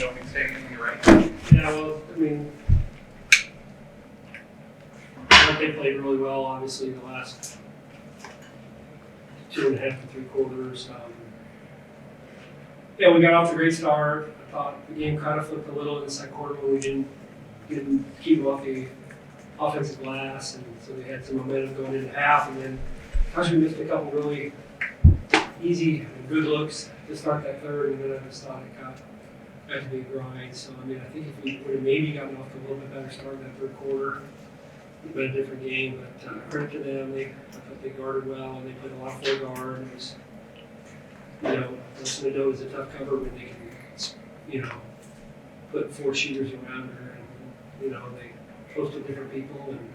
an opening statement when you're ready. Yeah, well, I mean, they played really well, obviously, the last 2.5 to 3 quarters. Yeah, we got off to a great start. I thought the game kind of flipped a little in the second quarter when we didn't keep them off the offensive glass, and so they had some momentum going into half. And then, gosh, we missed a couple really easy and good looks to start that third, and then I just thought it got to be a grind. So, I mean, I think if we would have maybe gotten off to a little bit better start in that third quarter, it would have been a different game. But credit to them, I thought they guarded well, and they played a lot of full guard. It was, Shenandoah is a tough cover when they can, put 4 shooters around her, and, they posted different people. And,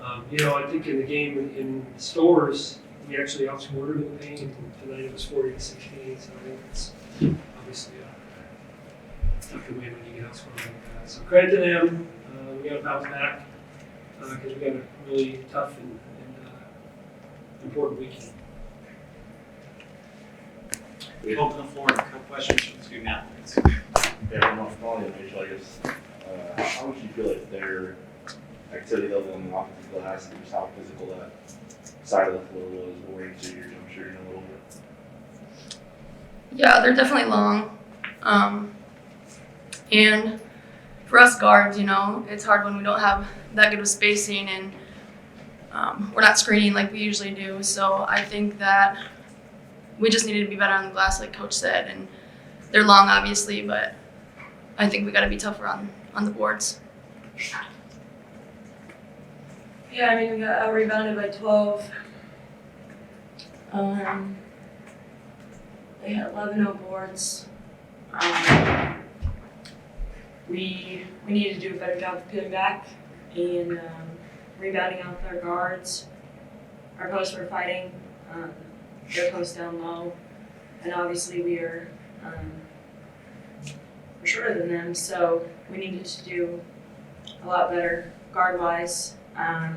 I think in the game in stores, we actually outscored them in the paint, and tonight it was 40-16, so I think it's obviously tough to win when you get outscored like that. So credit to them. We got to bounce back because we got a really tough and important weekend. We open the floor to a couple questions from the student athletes. Yeah, one following Rachel, I guess. How much do you feel like their activity level on the offensive glass and just how physical that side of the floor was going to your jump shooting a little bit? Yeah, they're definitely long. And for us guards, it's hard when we don't have that good of spacing and we're not screening like we usually do. So I think that we just needed to be better on the glass, like Coach said. And they're long, obviously, but I think we got to be tougher on the boards. Yeah, I mean, we got out rebounded by 12. They had 11 boards. We needed to do a better job of peeling back and rebounding off our guards. Our posts were fighting their posts down low, and obviously we're shorter than them, so we needed to do a lot better guard-wise. And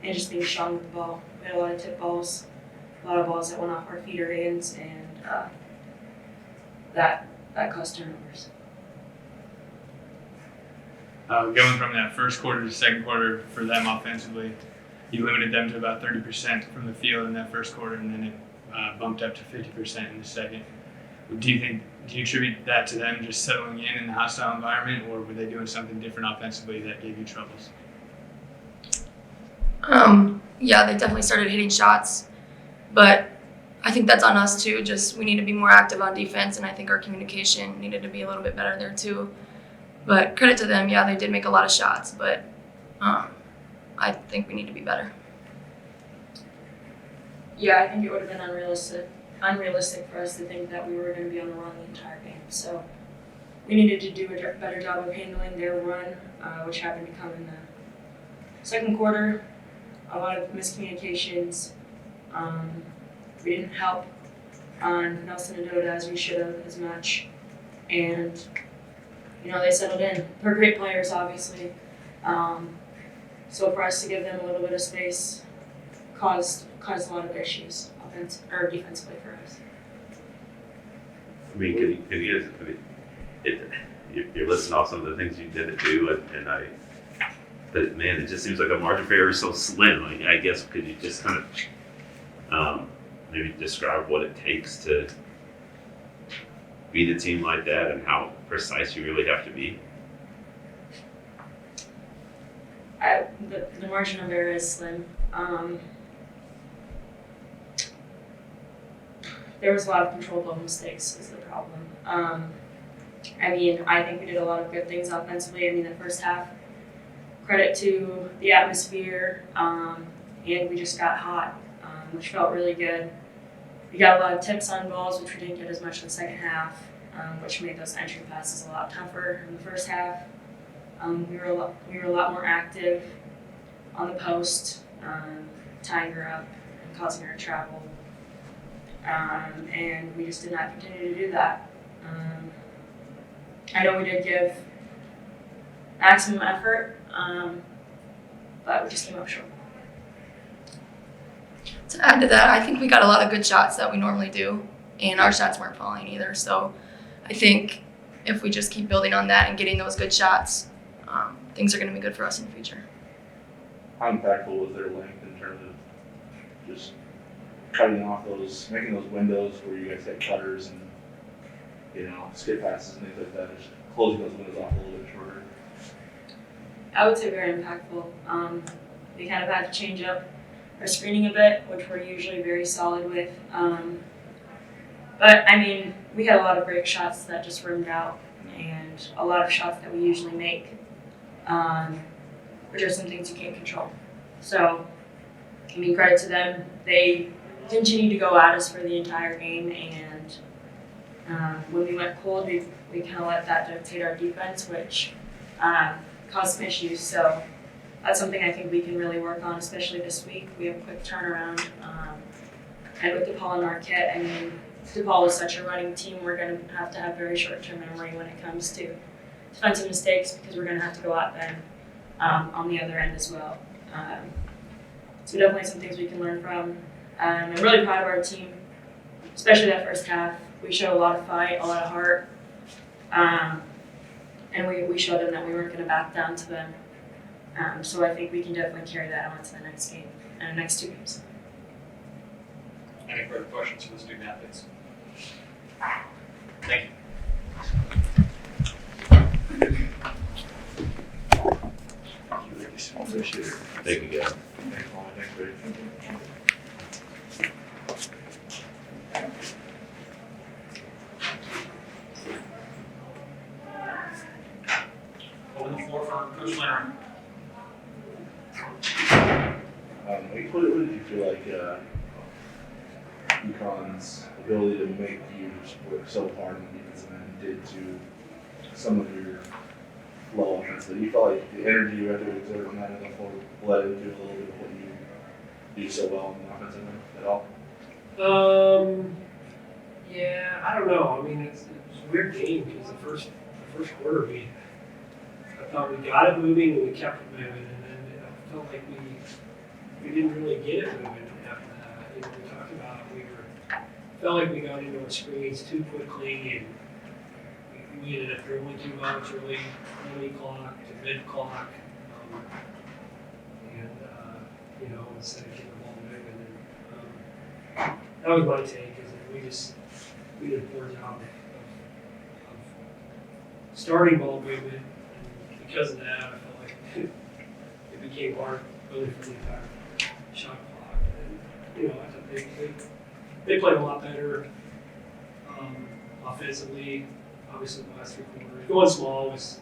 just being strong with the ball. We had a lot of tip balls, a lot of balls that went off our feet or hands, and that caused turnovers. Going from that first quarter to second quarter for them offensively, you limited them to about 30% from the field in that first quarter, and then it bumped up to 50% in the second. Do you attribute that to them just settling in the hostile environment, or were they doing something different offensively that gave you troubles? Yeah, they definitely started hitting shots, but I think that's on us too. Just we need to be more active on defense, and I think our communication needed to be a little bit better there too. But credit to them, yeah, they did make a lot of shots, but I think we need to be better. Yeah, I think it would have been unrealistic for us to think that we were going to be on the run the entire game. So we needed to do a better job of handling their run, which happened to come in the second quarter. A lot of miscommunications. We didn't help on Nelson and Doda as we should have as much. And, they settled in. They're great players, obviously. So for us to give them a little bit of space caused a lot of issues defensively for us. I mean, you're listing off some of the things you didn't do, but man, it just seems like a margin for error is so slim. I guess could you just kind of maybe describe what it takes to beat a team like that and how precise you really have to be? The margin of error is slim. There was a lot of controllable mistakes is the problem. I think we did a lot of good things offensively. The first half, credit to the atmosphere, and we just got hot, which felt really good. We got a lot of tips on balls, which we didn't get as much in the second half, which made those entry passes a lot tougher in the first half. We were a lot more active on the post, tying her up and causing her to travel. And we just did not continue to do that. I know we did give maximum effort, but we just came up short. To add to that, I think we got a lot of good shots that we normally do, and our shots weren't falling either. So I think if we just keep building on that and getting those good shots, things are going to be good for us in the future. How impactful was their length in terms of just cutting off making those windows where you guys had cutters and, skip passes and things like that, just closing those windows off a little bit shorter? I would say very impactful. We kind of had to change up our screening a bit, which we're usually very solid with. But I mean, we had a lot of break shots that just rimmed out, and a lot of shots that we usually make, which are some things you can't control. So, I mean, credit to them. They continued to go at us for the entire game, and when we went cold, we kind of let that dictate our defense, which caused some issues. So that's something I think we can really work on, especially this week. We have a quick turnaround. And with DePaul and Marquette, I mean, DePaul is such a running team, we're going to have very short-term memory when it comes to defensive mistakes because we're going to have to go at them on the other end as well. So definitely some things we can learn from. I'm really proud of our team, especially that first half. We showed a lot of fight, a lot of heart, and we showed them that we weren't going to back down to them. So I think we can definitely carry that on to the next game and the next two games. Any further questions for the student athletes? Thank you. Appreciate it. Thank you, guys. Thanks, Mom. Thanks, Greg. Open the floor for Coach Leonard. What did you feel like UCONN's ability to make you work so hard on the defensive end did to some of your flow offensively? You felt like the energy you had to exert on that end of the floor led into a little bit of what you do so well on the offensive end at all? Yeah, I don't know. I mean, it's a weird game because the first quarter I thought we got it moving and we kept it moving, and then I felt like we didn't really get it moving after that. We talked about felt like we got into our screens too quickly, and we ended up dribbling too much early clock to mid clock, and instead of getting the ball moving. And that was my take, is that we did a poor job of starting ball movement, and because of that, I felt like it became hard really for the entire shot clock. And I thought they played a lot better offensively. Obviously, the last three quarters going small was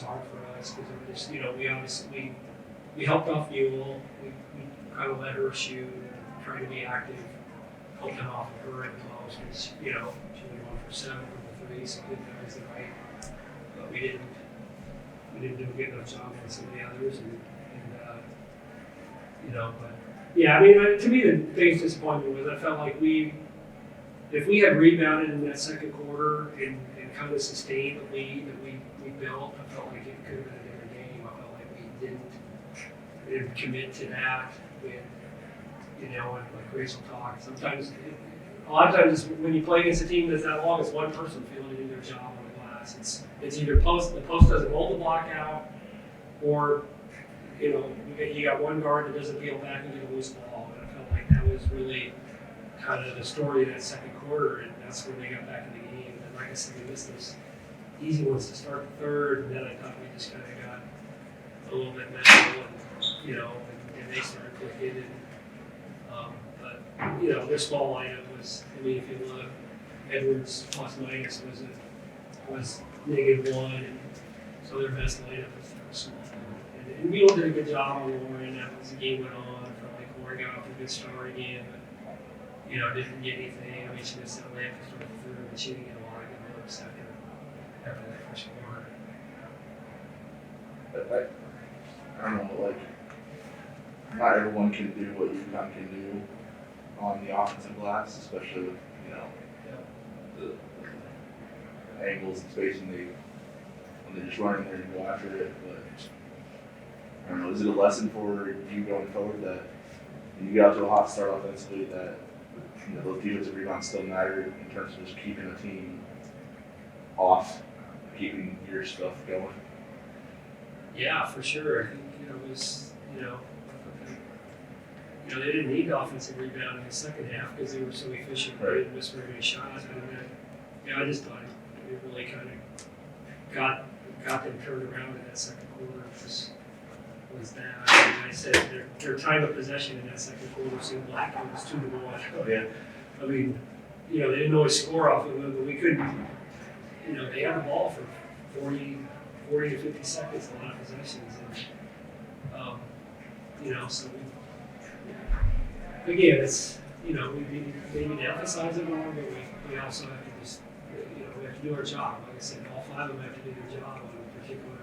hard for us because we helped off Buell. We kind of let her shoot, trying to be active, helped them off of her at the most. Which, she went 1 for 7 from the 3, so I think that was the right. But we didn't do a good enough job on some of the others, but yeah, I mean, to me the biggest disappointment was I felt like if we had rebounded in that second quarter and kind of sustained the lead that we built, I felt like it could have been a different game. I felt like we didn't commit to that and like Rachel talked. A lot of times when you play against a team that's that long, it's one person feeling to do their job on the glass. It's either the post doesn't hold the block out, or you got one guard that doesn't peel back and get a loose ball. And I felt like that was really kind of the story of that second quarter, and that's when they got back in the game. And like I said, we missed those easy ones to start the third, and then I thought we just kind of got a little bit mental, and they started clicking. But their small lineup was, if you look, Edwards plus minus was -1, and so their best lineup was small. And Buell did a good job on Lauren as the game went on. I felt like Lauren got off to a good start again, but didn't get anything. I mean, she missed that layup to start the third, but she didn't get a lot of good looks after that first quarter. But I don't know, like, not everyone can do what UConn can do on the offensive glass, especially with, the angles and spacing when they just run in there and go after it. But I don't know, is it a lesson for you going forward that you get out to a hot start offensively, that those defensive rebounds still matter in terms of just keeping a team off keeping your stuff going? Yeah, for sure. I think, it was, they didn't need offensive rebound in the second half because they were so efficient. They didn't miss very many shots. And then, I just thought it really kind of got them turned around in that second quarter. Was that. I mean, I said their time of possession in that second quarter seemed like it was 2-1. Yeah. I mean, they didn't always score off of it, but we couldn't, they had the ball for 40 to 50 seconds, a lot of possessions. And, so again, it's, we need to emphasize it more, but we also have to just, we have to do our job. Like I said, all five of them have to do their job on particular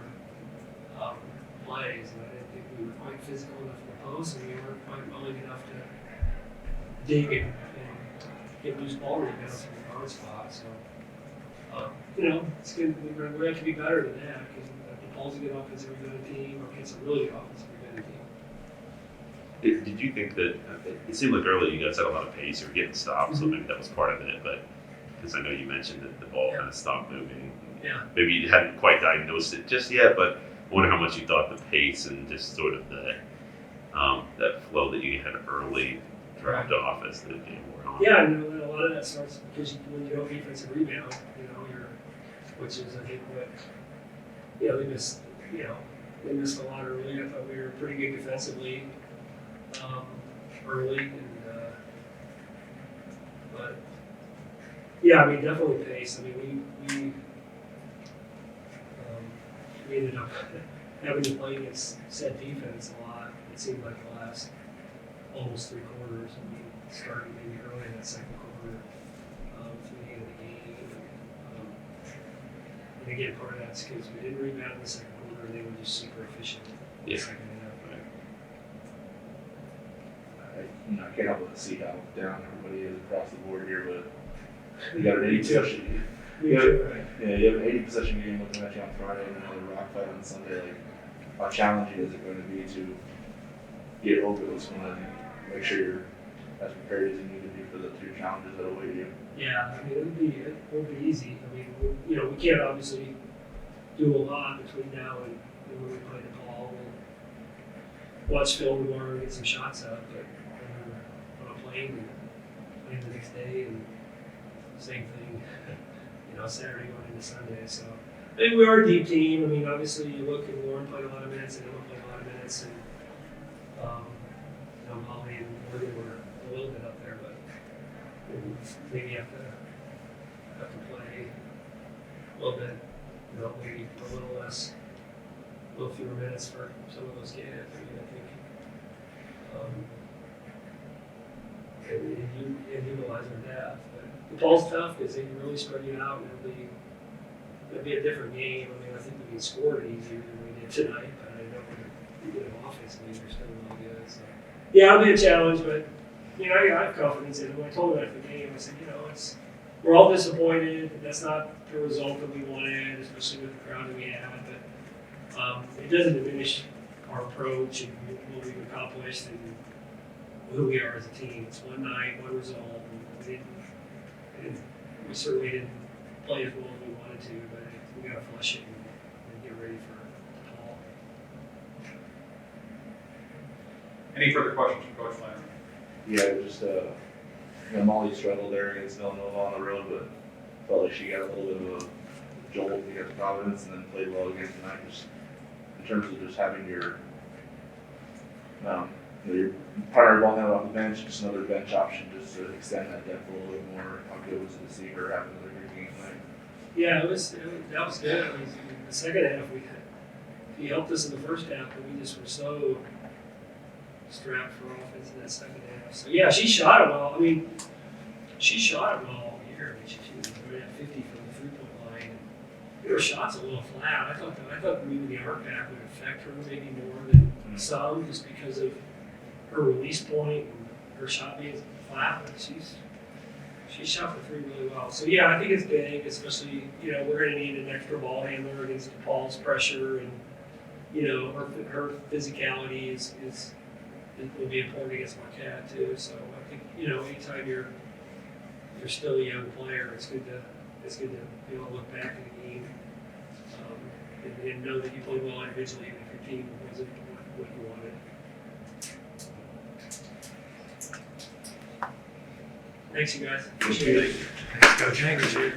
plays. And I didn't think we were quite physical enough in the post, and we weren't quite willing enough to dig and get loose ball rebounds from the guard spot. So, it's good. We have to be better than that because the Paul's a good offensive rebounding team, or against a really good offensive rebounding team. Did you think that it seemed like earlier you guys had a lot of pace, you were getting stopped, so maybe that was part of it, but because I know you mentioned that the ball kind of stopped moving. Yeah. Maybe you hadn't quite diagnosed it just yet, but I wonder how much you thought the pace and just sort of the that flow that you had early dropped off as the game wore on. Yeah, and a lot of that starts because when you don't defensive rebound, which is I think what they missed a lot early. I thought we were pretty good defensively early, and but yeah, I mean definitely pace. I mean we ended up having to play against set defense a lot. It seemed like the last almost 3 quarters. I mean, starting maybe early in that second quarter through the end of the game. And again, part of that's because we didn't rebound in the second quarter, and they were just super efficient in the second half. I can't help but see how down everybody is across the board here, but you got an 80 possession. You have an 80 possession game looking at you on Friday, and another rock fight on Sunday. Like, how challenging is it going to be to get over those one and make sure you're as prepared as you need to be for the 2 challenges that await you? Yeah, I mean it won't be easy. I mean, we can't obviously do a lot between now and when we play the ball. We'll watch film tomorrow and get some shots up, but on a plane the next day, and same thing. Saturday going into Sunday. So I think we are a deep team. I mean, obviously you look and Lauren played a lot of minutes, and Emma played a lot of minutes, and Molly and Morgan were a little bit up there, but maybe have to play a little bit, maybe a little less, a little fewer minutes for some of those kids. I mean, I think and utilize their depth. But the ball's tough because they can really spread you out, and it'll be a different game. I mean, I think we can score it easier than we did tonight, but I know offensively they're still really good. So yeah, it'll be a challenge, but I have confidence in them. I told them after the game, I said, we're all disappointed. That's not the result that we wanted, especially with the crowd that we had. But it doesn't diminish our approach and what we've accomplished and who we are as a team. It's one night, one result. And we certainly didn't play as well as we wanted to, but we got to flush it and get ready for Paul. Any further questions from Coach Flannery? Yeah, just Molly struggled there against Villanova on the road, but felt like she got a little bit of a jolt against Providence, and then played well again tonight. Just in terms of just having your primary ball handler off the bench, just another bench option, just to extend that depth a little bit more. How good was it to see her having another great game tonight? Yeah, that was good. I mean, the second half, he helped us in the first half, but we just were so strapped for offense in that second half. So yeah, she shot it well. I mean, she shot it well all year. I mean, she was right at 50 from the 3-point line. Her shot's a little flat. I thought maybe the arc back would affect her maybe more than some, just because of her release point and her shot being flat. But she shot the 3 really well. So yeah, I think it's big, especially we're going to need an extra ball handler against DePaul's pressure, and her physicality will be important against Marquette too. So I think anytime you're still a young player, it's good it's good to be able to look back at the game and know that you played well individually, even if your team wasn't what you wanted. Thanks, you guys. Appreciate it. Thanks, Coach. Appreciate it.